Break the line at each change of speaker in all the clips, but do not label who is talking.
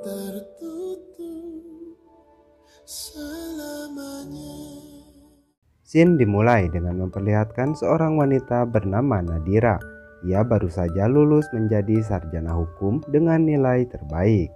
tertutup selamanya.
Scene dimulai dengan memperlihatkan seorang wanita bernama Nadira. Ia baru saja lulus menjadi sarjana hukum dengan nilai terbaik.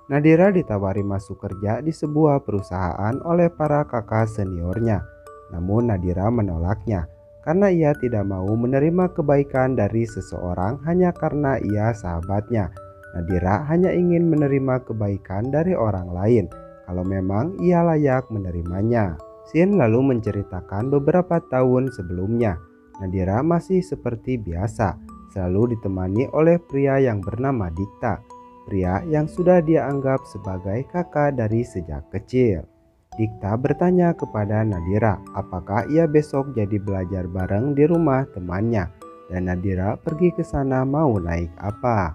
Nadira ditawari masuk kerja di sebuah perusahaan oleh para kakak seniornya. Namun Nadira menolaknya karena ia tidak mau menerima kebaikan dari seseorang hanya karena ia sahabatnya. Nadira hanya ingin menerima kebaikan dari orang lain kalau memang ia layak menerimanya. Scene lalu menceritakan beberapa tahun sebelumnya. Nadira masih seperti biasa, selalu ditemani oleh pria yang bernama Dikta, pria yang sudah dia anggap sebagai kakak dari sejak kecil. Dikta bertanya kepada Nadira apakah ia besok jadi belajar bareng di rumah temannya, dan Nadira pergi ke sana mau naik apa.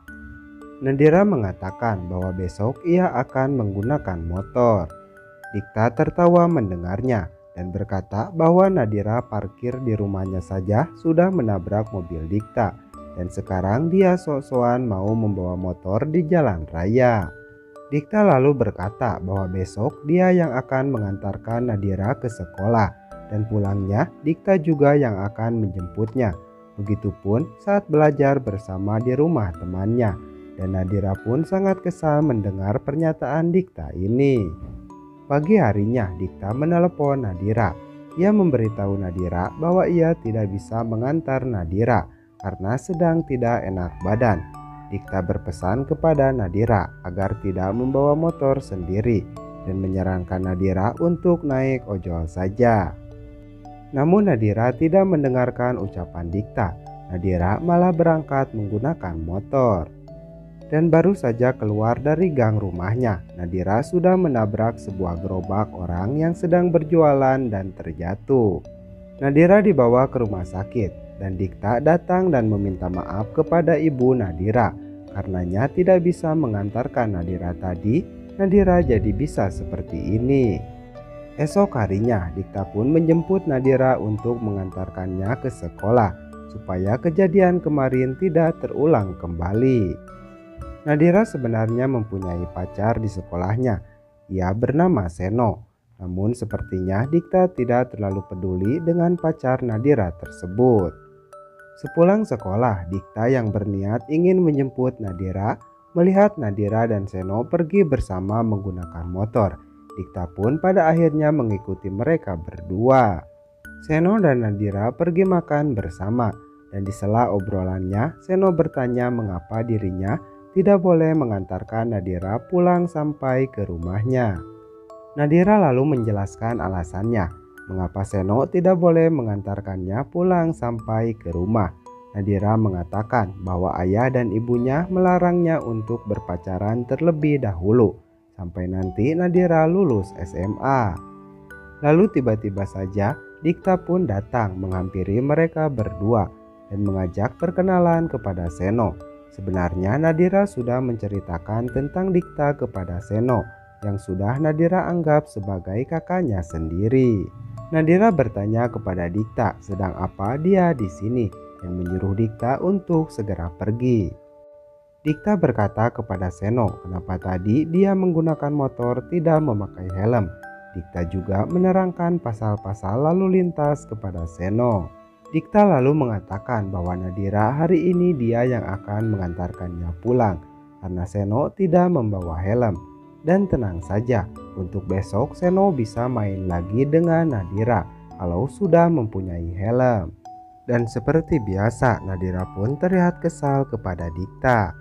Nadira mengatakan bahwa besok ia akan menggunakan motor. Dikta tertawa mendengarnya dan berkata bahwa Nadira parkir di rumahnya saja sudah menabrak mobil Dikta, dan sekarang dia sok-sokan mau membawa motor di jalan raya. Dikta lalu berkata bahwa besok dia yang akan mengantarkan Nadira ke sekolah, dan pulangnya Dikta juga yang akan menjemputnya. Begitupun saat belajar bersama di rumah temannya, dan Nadira pun sangat kesal mendengar pernyataan Dikta ini. Pagi harinya Dikta menelepon Nadira. Ia memberitahu Nadira bahwa ia tidak bisa mengantar Nadira karena sedang tidak enak badan. Dikta berpesan kepada Nadira agar tidak membawa motor sendiri dan menyarankan Nadira untuk naik ojol saja. Namun Nadira tidak mendengarkan ucapan Dikta. Nadira malah berangkat menggunakan motor. Dan baru saja keluar dari gang rumahnya, Nadira sudah menabrak sebuah gerobak orang yang sedang berjualan dan terjatuh. Nadira dibawa ke rumah sakit dan Dikta datang dan meminta maaf kepada ibu Nadira. Karenanya tidak bisa mengantarkan Nadira tadi, Nadira jadi bisa seperti ini. Esok harinya Dikta pun menjemput Nadira untuk mengantarkannya ke sekolah supaya kejadian kemarin tidak terulang kembali. Nadira sebenarnya mempunyai pacar di sekolahnya. Ia bernama Seno. Namun sepertinya Dikta tidak terlalu peduli dengan pacar Nadira tersebut. Sepulang sekolah, Dikta yang berniat ingin menjemput Nadira melihat Nadira dan Seno pergi bersama menggunakan motor. Dikta pun pada akhirnya mengikuti mereka berdua. Seno dan Nadira pergi makan bersama, dan di sela obrolannya Seno bertanya mengapa dirinya tidak boleh mengantarkan Nadira pulang sampai ke rumahnya. Nadira lalu menjelaskan alasannya mengapa Seno tidak boleh mengantarkannya pulang sampai ke rumah. Nadira mengatakan bahwa ayah dan ibunya melarangnya untuk berpacaran terlebih dahulu sampai nanti Nadira lulus SMA. Lalu tiba-tiba saja Dikta pun datang menghampiri mereka berdua dan mengajak perkenalan kepada Seno. Sebenarnya Nadira sudah menceritakan tentang Dikta kepada Seno yang sudah Nadira anggap sebagai kakaknya sendiri. Nadira bertanya kepada Dikta sedang apa dia di sini dan menyuruh Dikta untuk segera pergi. Dikta berkata kepada Seno kenapa tadi dia menggunakan motor tidak memakai helm. Dikta juga menerangkan pasal-pasal lalu lintas kepada Seno. Dikta lalu mengatakan bahwa Nadira hari ini dia yang akan mengantarkannya pulang karena Seno tidak membawa helm. Dan tenang saja, untuk besok Seno bisa main lagi dengan Nadira kalau sudah mempunyai helm. Dan seperti biasa Nadira pun terlihat kesal kepada Dikta.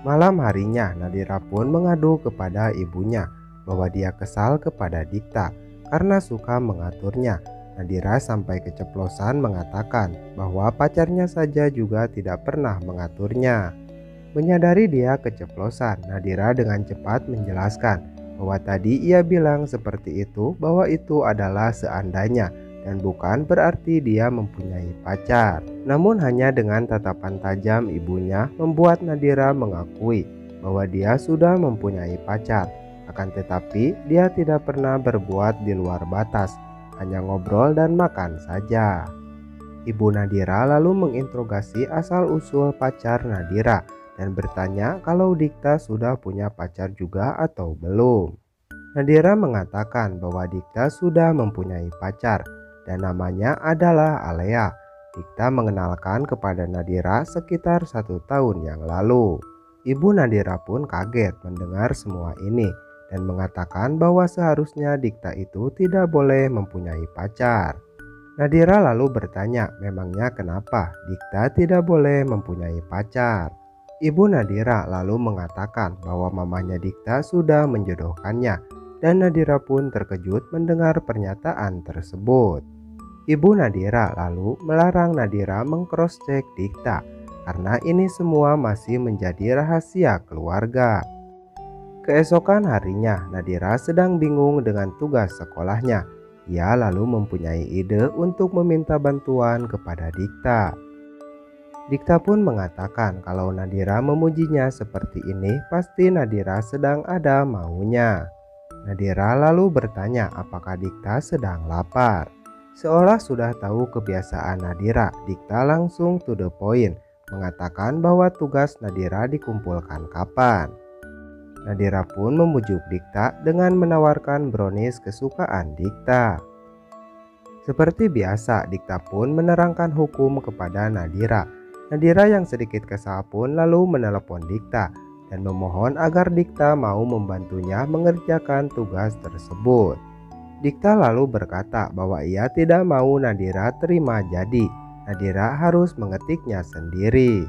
Malam harinya Nadira pun mengadu kepada ibunya bahwa dia kesal kepada Dikta karena suka mengaturnya. Nadira sampai keceplosan mengatakan bahwa pacarnya saja juga tidak pernah mengaturnya. Menyadari dia keceplosan, Nadira dengan cepat menjelaskan bahwa tadi ia bilang seperti itu bahwa itu adalah seandainya dan bukan berarti dia mempunyai pacar. Namun hanya dengan tatapan tajam ibunya membuat Nadira mengakui bahwa dia sudah mempunyai pacar. Akan tetapi dia tidak pernah berbuat di luar batas, hanya ngobrol dan makan saja. Ibu Nadira lalu menginterogasi asal-usul pacar Nadira dan bertanya kalau Dikta sudah punya pacar juga atau belum. Nadira mengatakan bahwa Dikta sudah mempunyai pacar dan namanya adalah Alea. Dikta mengenalkan kepada Nadira sekitar 1 tahun yang lalu. Ibu Nadira pun kaget mendengar semua ini dan mengatakan bahwa seharusnya Dikta itu tidak boleh mempunyai pacar. Nadira lalu bertanya, memangnya kenapa Dikta tidak boleh mempunyai pacar? Ibu Nadira lalu mengatakan bahwa mamanya Dikta sudah menjodohkannya, dan Nadira pun terkejut mendengar pernyataan tersebut. Ibu Nadira lalu melarang Nadira meng-cross-check Dikta karena ini semua masih menjadi rahasia keluarga. Keesokan harinya, Nadira sedang bingung dengan tugas sekolahnya. Ia lalu mempunyai ide untuk meminta bantuan kepada Dikta. Dikta pun mengatakan kalau Nadira memujinya seperti ini, pasti Nadira sedang ada maunya. Nadira lalu bertanya apakah Dikta sedang lapar. Seolah sudah tahu kebiasaan Nadira, Dikta langsung to the point, mengatakan bahwa tugas Nadira dikumpulkan kapan. Nadira pun membujuk Dikta dengan menawarkan brownies kesukaan Dikta. Seperti biasa, Dikta pun menerangkan hukum kepada Nadira. Nadira yang sedikit kesal pun lalu menelepon Dikta dan memohon agar Dikta mau membantunya mengerjakan tugas tersebut. Dikta lalu berkata bahwa ia tidak mau Nadira terima jadi. Nadira harus mengetiknya sendiri.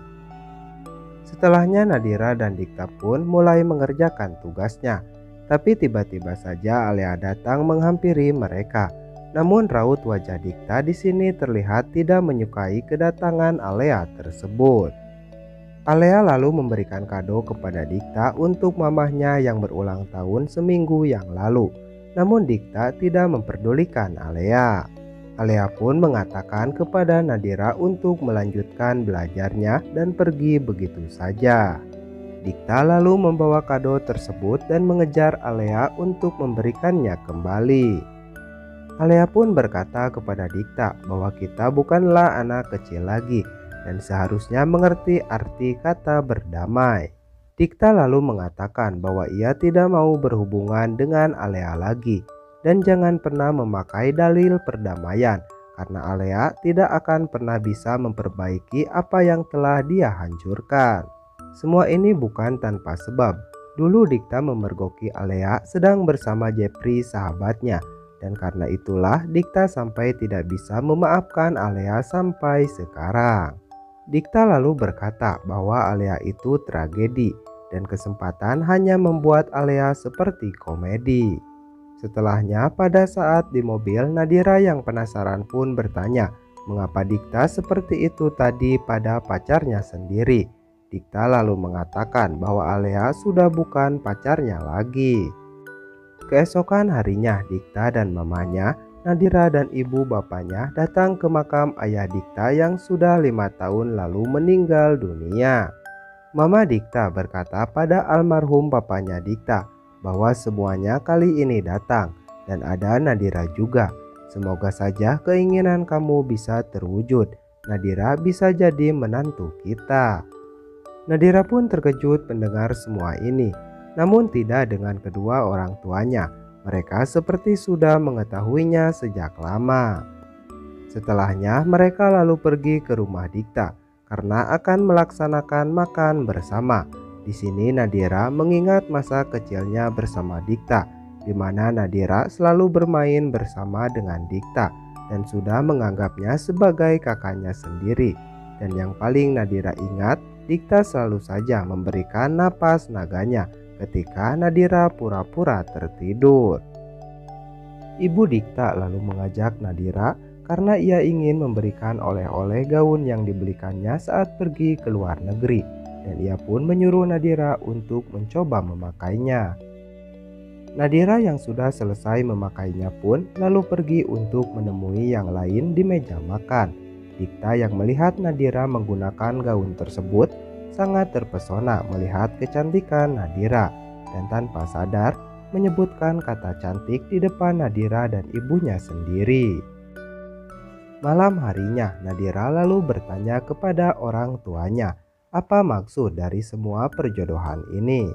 Setelahnya Nadira dan Dikta pun mulai mengerjakan tugasnya. Tapi tiba-tiba saja Alea datang menghampiri mereka. Namun raut wajah Dikta di sini terlihat tidak menyukai kedatangan Alea tersebut. Alea lalu memberikan kado kepada Dikta untuk mamahnya yang berulang tahun seminggu yang lalu. Namun Dikta tidak memperdulikan Alea. Alea pun mengatakan kepada Nadira untuk melanjutkan belajarnya dan pergi begitu saja. Dikta lalu membawa kado tersebut dan mengejar Alea untuk memberikannya kembali. Alea pun berkata kepada Dikta bahwa kita bukanlah anak kecil lagi dan seharusnya mengerti arti kata berdamai. Dikta lalu mengatakan bahwa ia tidak mau berhubungan dengan Alea lagi dan jangan pernah memakai dalil perdamaian karena Alea tidak akan pernah bisa memperbaiki apa yang telah dia hancurkan. Semua ini bukan tanpa sebab. Dulu Dikta memergoki Alea sedang bersama Jeffrey sahabatnya, dan karena itulah Dikta sampai tidak bisa memaafkan Alea sampai sekarang. Dikta lalu berkata bahwa Alea itu tragedi dan kesempatan hanya membuat Alea seperti komedi. Setelahnya pada saat di mobil, Nadira yang penasaran pun bertanya mengapa Dikta seperti itu tadi pada pacarnya sendiri. Dikta lalu mengatakan bahwa Alea sudah bukan pacarnya lagi. Keesokan harinya Dikta dan mamanya, Nadira dan ibu bapaknya datang ke makam ayah Dikta yang sudah 5 tahun lalu meninggal dunia. Mama Dikta berkata pada almarhum bapaknya Dikta bahwa semuanya kali ini datang dan ada Nadira juga. Semoga saja keinginan kamu bisa terwujud. Nadira bisa jadi menantu kita. Nadira pun terkejut mendengar semua ini, namun tidak dengan kedua orang tuanya. Mereka seperti sudah mengetahuinya sejak lama. Setelahnya mereka lalu pergi ke rumah Dikta karena akan melaksanakan makan bersama. Di sini Nadira mengingat masa kecilnya bersama Dikta, di mana Nadira selalu bermain bersama dengan Dikta dan sudah menganggapnya sebagai kakaknya sendiri. Dan yang paling Nadira ingat, Dikta selalu saja memberikan napas naganya ketika Nadira pura-pura tertidur. Ibu Dikta lalu mengajak Nadira karena ia ingin memberikan oleh-oleh gaun yang dibelikannya saat pergi ke luar negeri. Dan ia pun menyuruh Nadira untuk mencoba memakainya. Nadira yang sudah selesai memakainya pun lalu pergi untuk menemui yang lain di meja makan. Dikta yang melihat Nadira menggunakan gaun tersebut sangat terpesona melihat kecantikan Nadira dan tanpa sadar menyebutkan kata cantik di depan Nadira dan ibunya sendiri. Malam harinya Nadira lalu bertanya kepada orang tuanya Apa maksud dari semua perjodohan ini?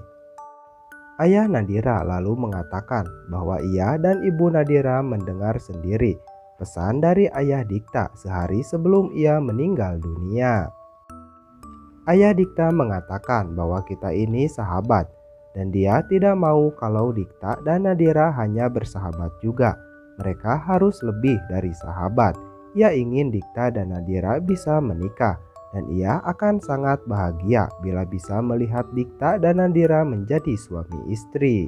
Ayah Nadira lalu mengatakan bahwa ia dan ibu Nadira mendengar sendiri pesan dari ayah Dikta sehari sebelum ia meninggal dunia. Ayah Dikta mengatakan bahwa kita ini sahabat dan dia tidak mau kalau Dikta dan Nadira hanya bersahabat juga. Mereka harus lebih dari sahabat. Ia ingin Dikta dan Nadira bisa menikah dan ia akan sangat bahagia bila bisa melihat Dikta dan Nadira menjadi suami istri.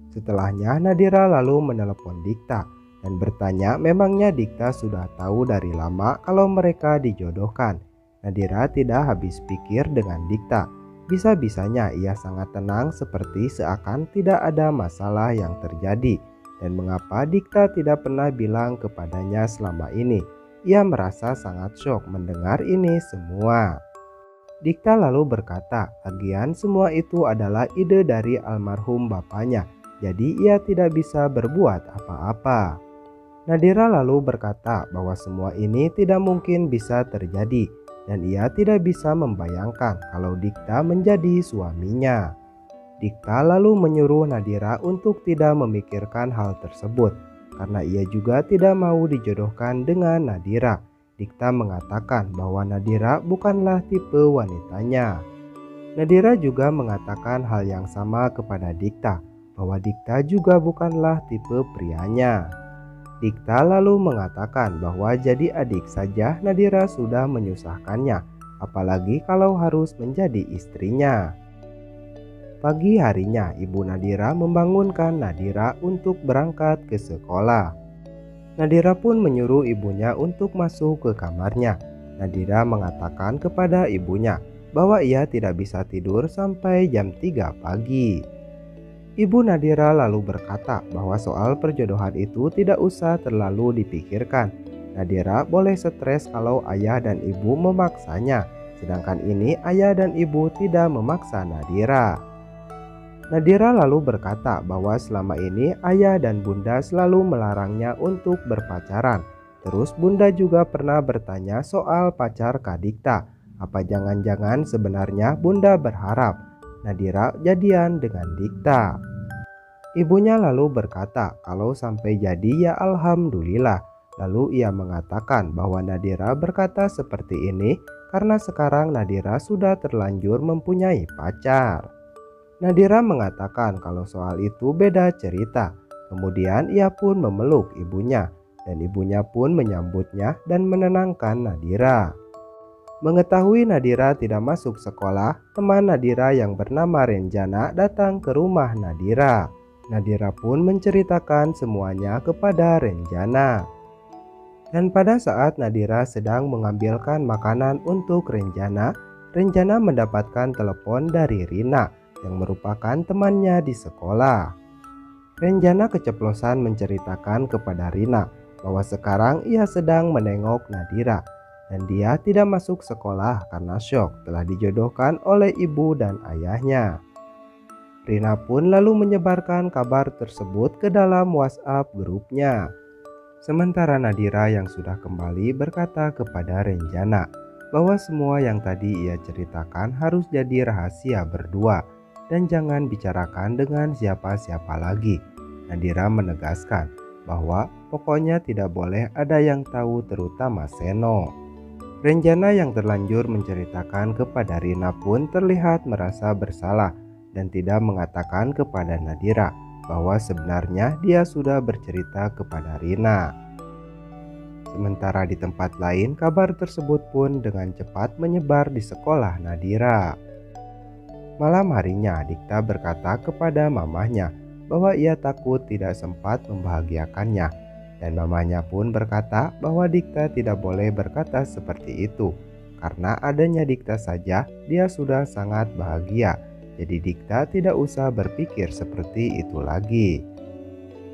Setelahnya Nadira lalu menelepon Dikta dan bertanya memangnya Dikta sudah tahu dari lama kalau mereka dijodohkan. Nadira tidak habis pikir dengan Dikta. Bisa-bisanya ia sangat tenang seperti seakan tidak ada masalah yang terjadi. Dan mengapa Dikta tidak pernah bilang kepadanya selama ini? Ia merasa sangat syok mendengar ini semua. Dikta lalu berkata, lagian semua itu adalah ide dari almarhum bapaknya. Jadi ia tidak bisa berbuat apa-apa. Nadira lalu berkata bahwa semua ini tidak mungkin bisa terjadi dan ia tidak bisa membayangkan kalau Dikta menjadi suaminya. Dikta lalu menyuruh Nadira untuk tidak memikirkan hal tersebut karena ia juga tidak mau dijodohkan dengan Nadira. Dikta mengatakan bahwa Nadira bukanlah tipe wanitanya. Nadira juga mengatakan hal yang sama kepada Dikta bahwa Dikta juga bukanlah tipe prianya. Dikta lalu mengatakan bahwa jadi adik saja Nadira sudah menyusahkannya, apalagi kalau harus menjadi istrinya. Pagi harinya ibu Nadira membangunkan Nadira untuk berangkat ke sekolah. Nadira pun menyuruh ibunya untuk masuk ke kamarnya. Nadira mengatakan kepada ibunya bahwa ia tidak bisa tidur sampai jam 3 pagi. Ibu Nadira lalu berkata bahwa soal perjodohan itu tidak usah terlalu dipikirkan. Nadira boleh stres kalau ayah dan ibu memaksanya, sedangkan ini ayah dan ibu tidak memaksa Nadira. Nadira lalu berkata bahwa selama ini ayah dan bunda selalu melarangnya untuk berpacaran. Terus bunda juga pernah bertanya soal pacar Kak Dikta. Apa jangan-jangan sebenarnya bunda berharap Nadira jadian dengan Dikta. Ibunya lalu berkata kalau sampai jadi ya alhamdulillah. Lalu ia mengatakan bahwa Nadira berkata seperti ini karena sekarang Nadira sudah terlanjur mempunyai pacar. Nadira mengatakan kalau soal itu beda cerita. Kemudian ia pun memeluk ibunya dan ibunya pun menyambutnya dan menenangkan Nadira. Mengetahui Nadira tidak masuk sekolah, teman Nadira yang bernama Renjana datang ke rumah Nadira. Nadira pun menceritakan semuanya kepada Renjana. Dan pada saat Nadira sedang mengambilkan makanan untuk Renjana, Renjana mendapatkan telepon dari Rina yang merupakan temannya di sekolah. Renjana keceplosan menceritakan kepada Rina bahwa sekarang ia sedang menengok Nadira dan dia tidak masuk sekolah karena syok telah dijodohkan oleh ibu dan ayahnya. Rina pun lalu menyebarkan kabar tersebut ke dalam WhatsApp grupnya. Sementara Nadira yang sudah kembali berkata kepada Renjana bahwa semua yang tadi ia ceritakan harus jadi rahasia berdua dan jangan bicarakan dengan siapa-siapa lagi. Nadira menegaskan bahwa pokoknya tidak boleh ada yang tahu, terutama Seno. Renjana yang terlanjur menceritakan kepada Rina pun terlihat merasa bersalah dan tidak mengatakan kepada Nadira bahwa sebenarnya dia sudah bercerita kepada Rina. Sementara di tempat lain, kabar tersebut pun dengan cepat menyebar di sekolah Nadira. Malam harinya, Dikta berkata kepada mamahnya bahwa ia takut tidak sempat membahagiakannya. Dan mamanya pun berkata bahwa Dikta tidak boleh berkata seperti itu. Karena adanya Dikta saja, dia sudah sangat bahagia. Jadi Dikta tidak usah berpikir seperti itu lagi.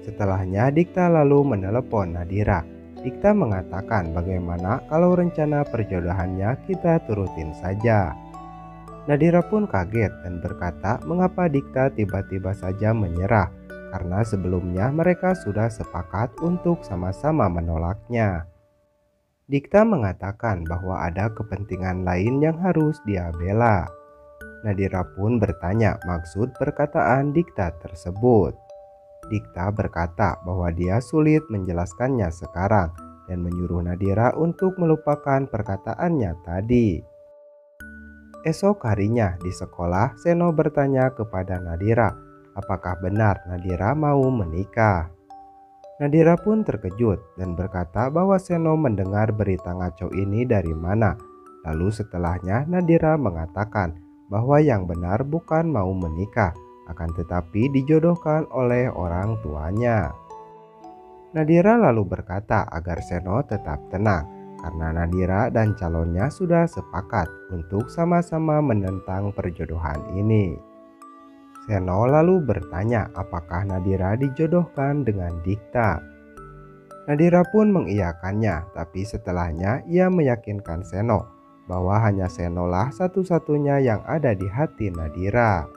Setelahnya Dikta lalu menelepon Nadira. Dikta mengatakan bagaimana kalau rencana perjodohannya kita turutin saja. Nadira pun kaget dan berkata mengapa Dikta tiba-tiba saja menyerah. Karena sebelumnya mereka sudah sepakat untuk sama-sama menolaknya. Dikta mengatakan bahwa ada kepentingan lain yang harus dia bela. Nadira pun bertanya maksud perkataan Dikta tersebut. Dikta berkata bahwa dia sulit menjelaskannya sekarang dan menyuruh Nadira untuk melupakan perkataannya tadi. Esok harinya di sekolah, Seno bertanya kepada Nadira, apakah benar Nadira mau menikah. Nadira pun terkejut dan berkata bahwa Seno mendengar berita ngaco ini dari mana. Lalu setelahnya Nadira mengatakan bahwa yang benar bukan mau menikah, akan tetapi dijodohkan oleh orang tuanya. Nadira lalu berkata agar Seno tetap tenang, karena Nadira dan calonnya sudah sepakat untuk sama-sama menentang perjodohan ini. Seno lalu bertanya apakah Nadira dijodohkan dengan Dikta. Nadira pun mengiyakannya, tapi setelahnya ia meyakinkan Seno bahwa hanya Senolah satu-satunya yang ada di hati Nadira.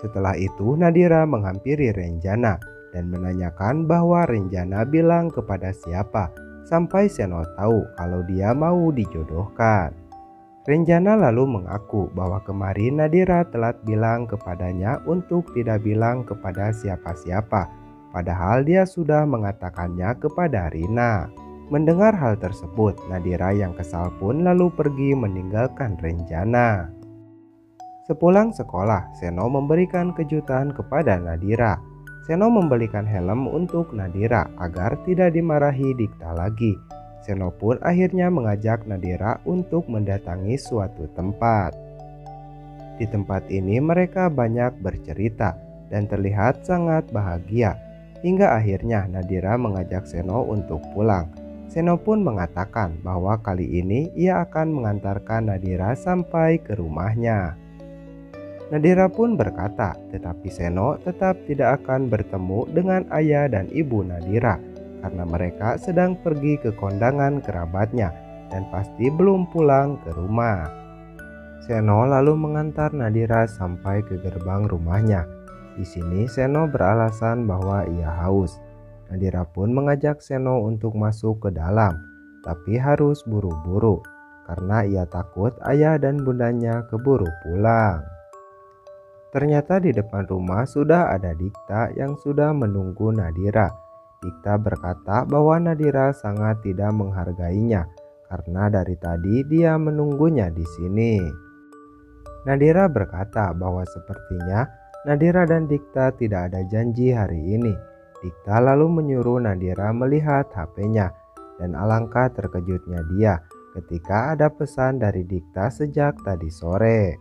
Setelah itu Nadira menghampiri Renjana dan menanyakan bahwa Renjana bilang kepada siapa sampai Seno tahu kalau dia mau dijodohkan. Renjana lalu mengaku bahwa kemarin Nadira telat bilang kepadanya untuk tidak bilang kepada siapa-siapa, padahal dia sudah mengatakannya kepada Rina. Mendengar hal tersebut, Nadira yang kesal pun lalu pergi meninggalkan Renjana. Sepulang sekolah, Seno memberikan kejutan kepada Nadira. Seno membelikan helm untuk Nadira agar tidak dimarahi Dikta lagi. Seno pun akhirnya mengajak Nadira untuk mendatangi suatu tempat. Di tempat ini mereka banyak bercerita dan terlihat sangat bahagia. Hingga akhirnya Nadira mengajak Seno untuk pulang. Seno pun mengatakan bahwa kali ini ia akan mengantarkan Nadira sampai ke rumahnya. Nadira pun berkata, tetapi Seno tetap tidak akan bertemu dengan ayah dan ibu Nadira karena mereka sedang pergi ke kondangan kerabatnya dan pasti belum pulang ke rumah. Seno lalu mengantar Nadira sampai ke gerbang rumahnya. Di sini Seno beralasan bahwa ia haus. Nadira pun mengajak Seno untuk masuk ke dalam, tapi harus buru-buru karena ia takut ayah dan bundanya keburu pulang. Ternyata di depan rumah sudah ada Dikta yang sudah menunggu Nadira. Dikta berkata bahwa Nadira sangat tidak menghargainya karena dari tadi dia menunggunya di sini. Nadira berkata bahwa sepertinya Nadira dan Dikta tidak ada janji hari ini. Dikta lalu menyuruh Nadira melihat HP-nya dan alangkah terkejutnya dia ketika ada pesan dari Dikta sejak tadi sore.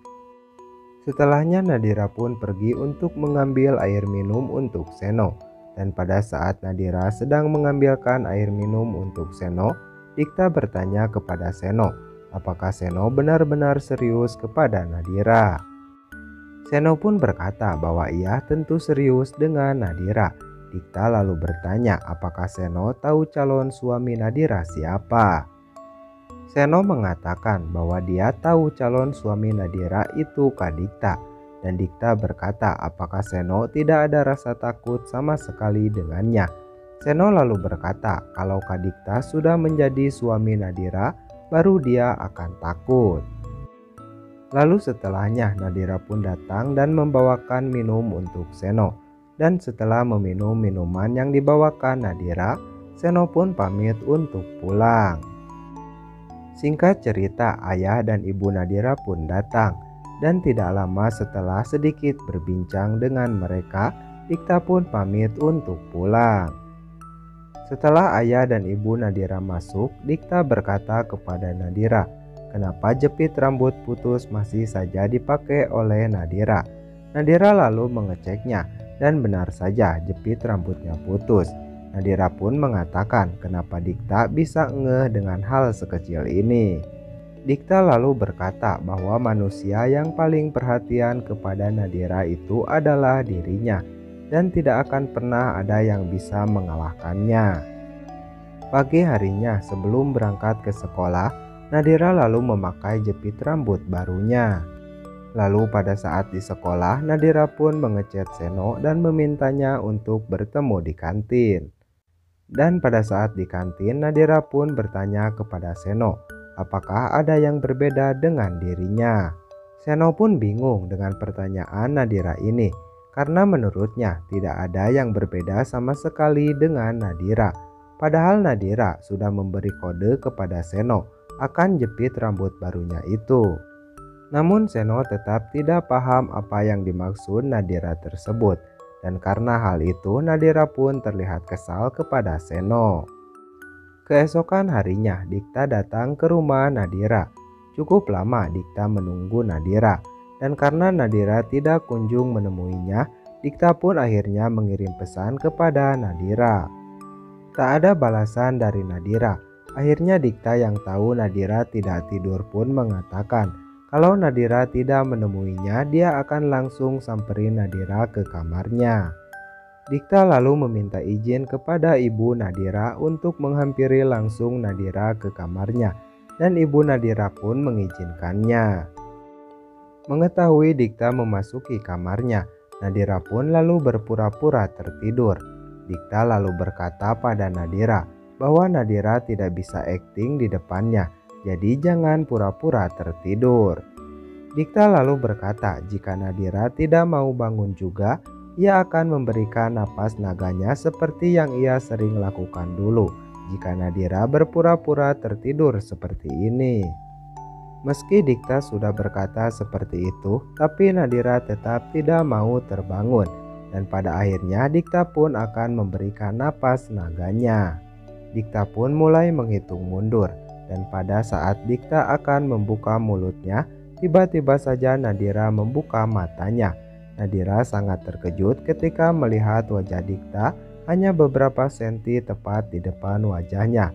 Setelahnya Nadira pun pergi untuk mengambil air minum untuk Seno. Dan pada saat Nadira sedang mengambilkan air minum untuk Seno, Dikta bertanya kepada Seno, apakah Seno benar-benar serius kepada Nadira. Seno pun berkata bahwa ia tentu serius dengan Nadira. Dikta lalu bertanya apakah Seno tahu calon suami Nadira siapa. Seno mengatakan bahwa dia tahu calon suami Nadira itu Kak Dikta. Dan Dikta berkata apakah Seno tidak ada rasa takut sama sekali dengannya. Seno lalu berkata kalau Kak Dikta sudah menjadi suami Nadira, baru dia akan takut. Lalu setelahnya Nadira pun datang dan membawakan minum untuk Seno. Dan setelah meminum minuman yang dibawakan Nadira, Seno pun pamit untuk pulang. Singkat cerita, ayah dan ibu Nadira pun datang. Dan tidak lama setelah sedikit berbincang dengan mereka, Dikta pun pamit untuk pulang. Setelah ayah dan ibu Nadira masuk, Dikta berkata kepada Nadira, kenapa jepit rambut putus masih saja dipakai oleh Nadira. Nadira lalu mengeceknya dan benar saja jepit rambutnya putus. Nadira pun mengatakan kenapa Dikta bisa ngeh dengan hal sekecil ini. Dikta lalu berkata bahwa manusia yang paling perhatian kepada Nadira itu adalah dirinya dan tidak akan pernah ada yang bisa mengalahkannya. Pagi harinya sebelum berangkat ke sekolah, Nadira lalu memakai jepit rambut barunya. Lalu pada saat di sekolah, Nadira pun mengechat Seno dan memintanya untuk bertemu di kantin. Dan pada saat di kantin, Nadira pun bertanya kepada Seno, apakah ada yang berbeda dengan dirinya. Seno pun bingung dengan pertanyaan Nadira ini, karena menurutnya tidak ada yang berbeda sama sekali dengan Nadira. Padahal Nadira sudah memberi kode kepada Seno akan jepit rambut barunya itu. Namun Seno tetap tidak paham apa yang dimaksud Nadira tersebut. Dan karena hal itu Nadira pun terlihat kesal kepada Seno. Keesokan harinya Dikta datang ke rumah Nadira. Cukup lama Dikta menunggu Nadira. Dan karena Nadira tidak kunjung menemuinya, Dikta pun akhirnya mengirim pesan kepada Nadira. Tak ada balasan dari Nadira. Akhirnya Dikta yang tahu Nadira tidak tidur pun mengatakan kalau Nadira tidak menemuinya, dia akan langsung samperin Nadira ke kamarnya. Dikta lalu meminta izin kepada ibu Nadira untuk menghampiri langsung Nadira ke kamarnya, dan ibu Nadira pun mengizinkannya. Mengetahui Dikta memasuki kamarnya, Nadira pun lalu berpura-pura tertidur. Dikta lalu berkata pada Nadira bahwa Nadira tidak bisa akting di depannya, jadi jangan pura-pura tertidur. Dikta lalu berkata jika Nadira tidak mau bangun juga, ia akan memberikan napas naganya seperti yang ia sering lakukan dulu jika Nadira berpura-pura tertidur seperti ini. Meski Dikta sudah berkata seperti itu, tapi Nadira tetap tidak mau terbangun, dan pada akhirnya Dikta pun akan memberikan napas naganya. Dikta pun mulai menghitung mundur, dan pada saat Dikta akan membuka mulutnya, tiba-tiba saja Nadira membuka matanya. Nadira sangat terkejut ketika melihat wajah Dikta hanya beberapa senti tepat di depan wajahnya.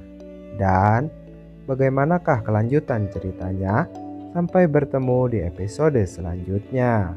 Dan bagaimanakah kelanjutan ceritanya? Sampai bertemu di episode selanjutnya.